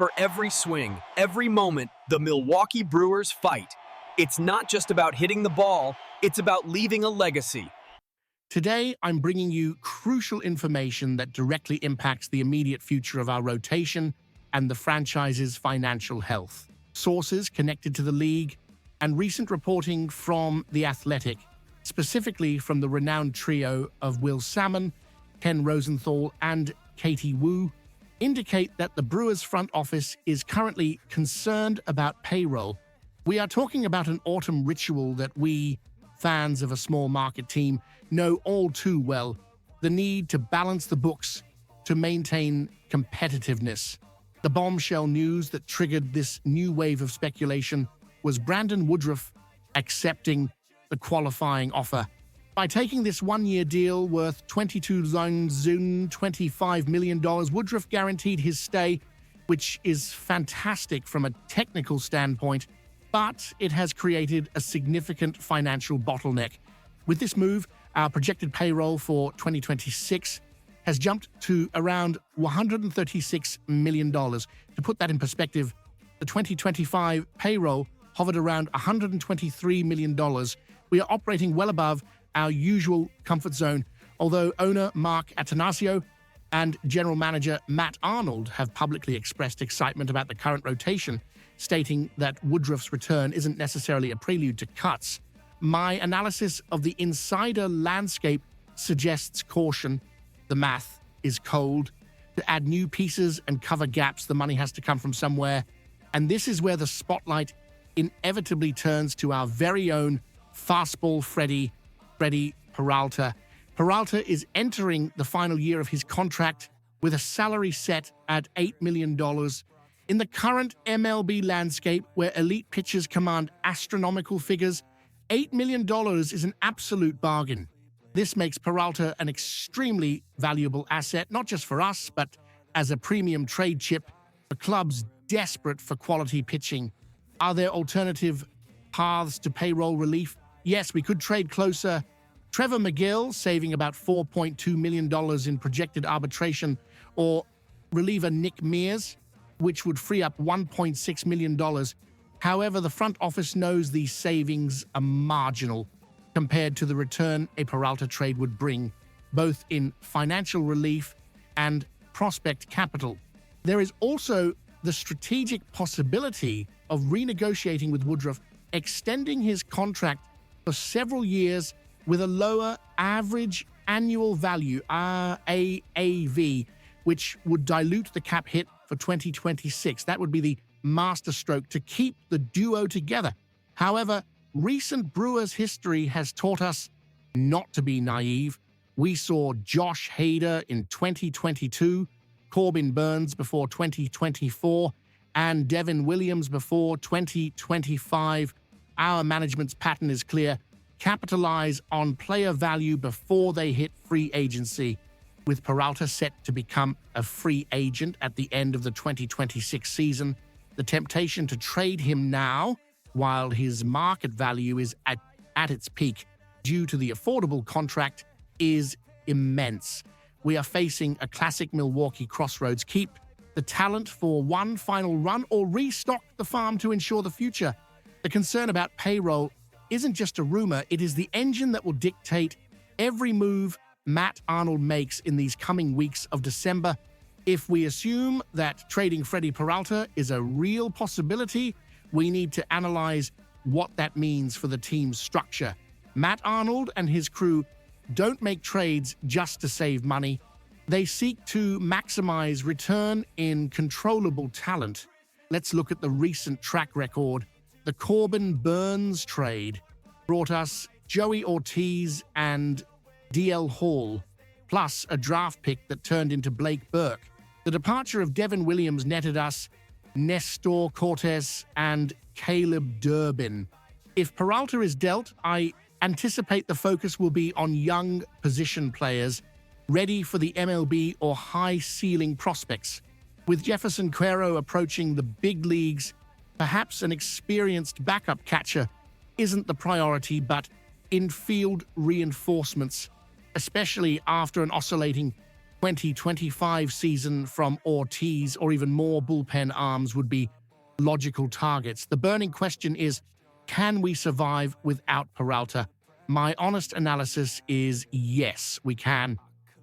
For every swing, every moment, the Milwaukee Brewers fight. It's not just about hitting the ball, it's about leaving a legacy. Today, I'm bringing you crucial information that directly impacts the immediate future of our rotation and the franchise's financial health. Sources connected to the league and recent reporting from The Athletic, specifically from the renowned trio of Will Salmon, Ken Rosenthal, and Katie Wu, indicate that the Brewers front office is currently concerned about payroll. We are talking about an autumn ritual that we, fans of a small market team, know all too well: the need to balance the books to maintain competitiveness. The bombshell news that triggered this new wave of speculation was Brandon Woodruff accepting the qualifying offer. By taking this one-year deal worth $25 million, Woodruff guaranteed his stay, which is fantastic from a technical standpoint, but it has created a significant financial bottleneck. With this move, our projected payroll for 2026 has jumped to around $136 million. To put that in perspective, the 2025 payroll hovered around $123 million. We are operating well above our usual comfort zone, although owner Mark Attanasio and general manager Matt Arnold have publicly expressed excitement about the current rotation, stating that Woodruff's return isn't necessarily a prelude to cuts. My analysis of the insider landscape suggests caution. The math is cold. To add new pieces and cover gaps, the money has to come from somewhere. And this is where the spotlight inevitably turns to our very own fastball Freddie Peralta. Peralta is entering the final year of his contract with a salary set at $8 million. In the current MLB landscape, where elite pitchers command astronomical figures, $8 million is an absolute bargain. This makes Peralta an extremely valuable asset, not just for us, but as a premium trade chip for clubs desperate for quality pitching. Are there alternative paths to payroll relief? Yes, we could trade closer. Trevor McGill, saving about $4.2 million in projected arbitration, or reliever Nick Mears, which would free up $1.6 million. However, the front office knows these savings are marginal compared to the return a Peralta trade would bring, both in financial relief and prospect capital. There is also the strategic possibility of renegotiating with Woodruff, extending his contract for several years with a lower average annual value, AAV, which would dilute the cap hit for 2026. That would be the masterstroke to keep the duo together. However, recent Brewers history has taught us not to be naive. We saw Josh Hader in 2022, Corbin Burns before 2024, and Devin Williams before 2025. Our management's pattern is clear: capitalize on player value before they hit free agency. With Peralta set to become a free agent at the end of the 2026 season, the temptation to trade him now, while his market value is at its peak due to the affordable contract, is immense. We are facing a classic Milwaukee crossroads: keep the talent for one final run or restock the farm to ensure the future. The concern about payroll isn't just a rumor, it is the engine that will dictate every move Matt Arnold makes in these coming weeks of December. If we assume that trading Freddie Peralta is a real possibility, we need to analyze what that means for the team's structure. Matt Arnold and his crew don't make trades just to save money. They seek to maximize return in controllable talent. Let's look at the recent track record. The Corbin Burns trade brought us Joey Ortiz and DL Hall, plus a draft pick that turned into Blake Burke. The departure of Devin Williams netted us Nestor Cortes and Caleb Durbin. If Peralta is dealt, I anticipate the focus will be on young position players ready for the MLB or high-ceiling prospects. With Jefferson Quero approaching the big leagues, perhaps an experienced backup catcher isn't the priority, but infield reinforcements, especially after an oscillating 2025 season from Ortiz or even more bullpen arms would be logical targets. The burning question is, can we survive without Peralta? My honest analysis is yes, we can.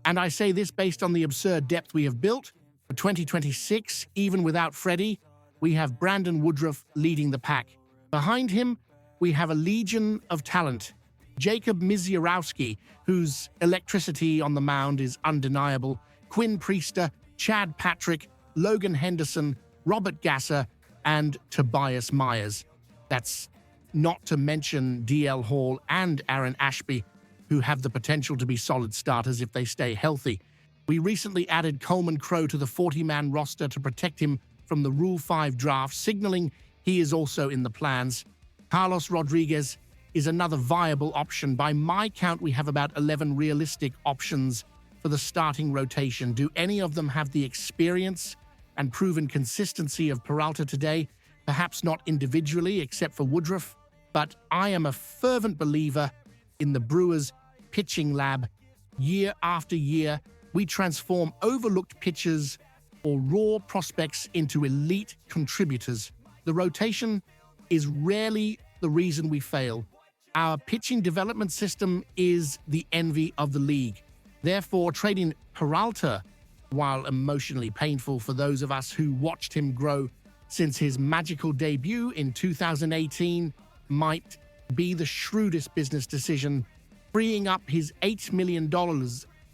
And I say this based on the absurd depth we have built. For 2026, even without Freddie, we have Brandon Woodruff leading the pack. Behind him, we have a legion of talent. Jacob Misiorowski, whose electricity on the mound is undeniable, Quinn Priester, Chad Patrick, Logan Henderson, Robert Gasser, and Tobias Myers. That's not to mention DL Hall and Aaron Ashby, who have the potential to be solid starters if they stay healthy. We recently added Coleman Crowe to the 40-man roster to protect him from the Rule 5 draft, signaling he is also in the plans. Carlos Rodriguez is another viable option. By my count, we have about 11 realistic options for the starting rotation. Do any of them have the experience and proven consistency of Peralta today? Perhaps not individually, except for Woodruff, but I am a fervent believer in the Brewers pitching lab. Year after year, we transform overlooked pitchers or raw prospects into elite contributors. The rotation is rarely the reason we fail. Our pitching development system is the envy of the league. Therefore, trading Peralta, while emotionally painful for those of us who watched him grow since his magical debut in 2018, might be the shrewdest business decision. Freeing up his $8 million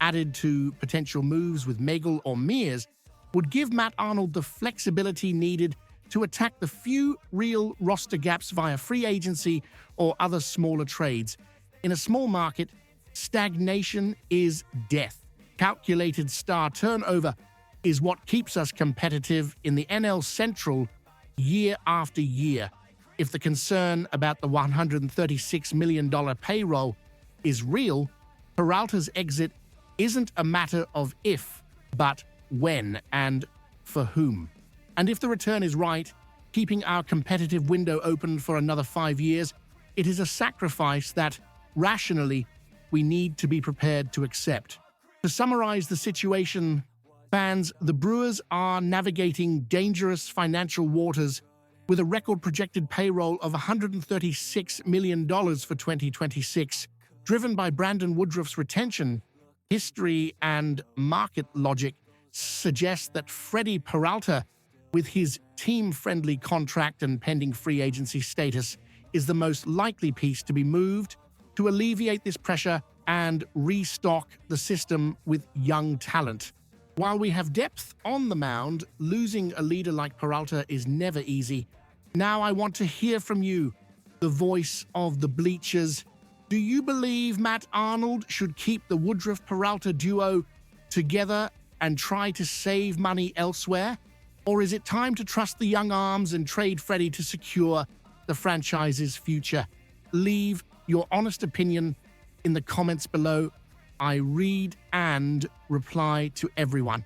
added to potential moves with Megal or Mears would give Matt Arnold the flexibility needed to attack the few real roster gaps via free agency or other smaller trades. In a small market, stagnation is death. Calculated star turnover is what keeps us competitive in the NL Central year after year. If the concern about the $136 million payroll is real, Peralta's exit isn't a matter of if, but when and for whom. And if the return is right, keeping our competitive window open for another 5 years, it is a sacrifice that, rationally, we need to be prepared to accept. To summarize the situation, fans, the Brewers are navigating dangerous financial waters with a record projected payroll of $136 million for 2026, driven by Brandon Woodruff's retention. History and market logic suggest that Freddie Peralta, with his team-friendly contract and pending free agency status, is the most likely piece to be moved to alleviate this pressure and restock the system with young talent. While we have depth on the mound, losing a leader like Peralta is never easy. Now I want to hear from you, the voice of the bleachers. Do you believe Matt Arnold should keep the Woodruff-Peralta duo together and try to save money elsewhere? Or is it time to trust the young arms and trade Freddie to secure the franchise's future? Leave your honest opinion in the comments below. I read and reply to everyone.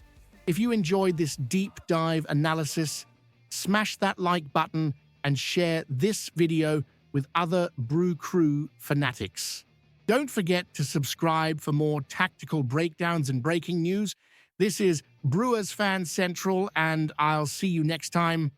If you enjoyed this deep dive analysis, smash that like button and share this video with other Brew Crew fanatics. Don't forget to subscribe for more tactical breakdowns and breaking news. This is Brewers Fan Central, and I'll see you next time.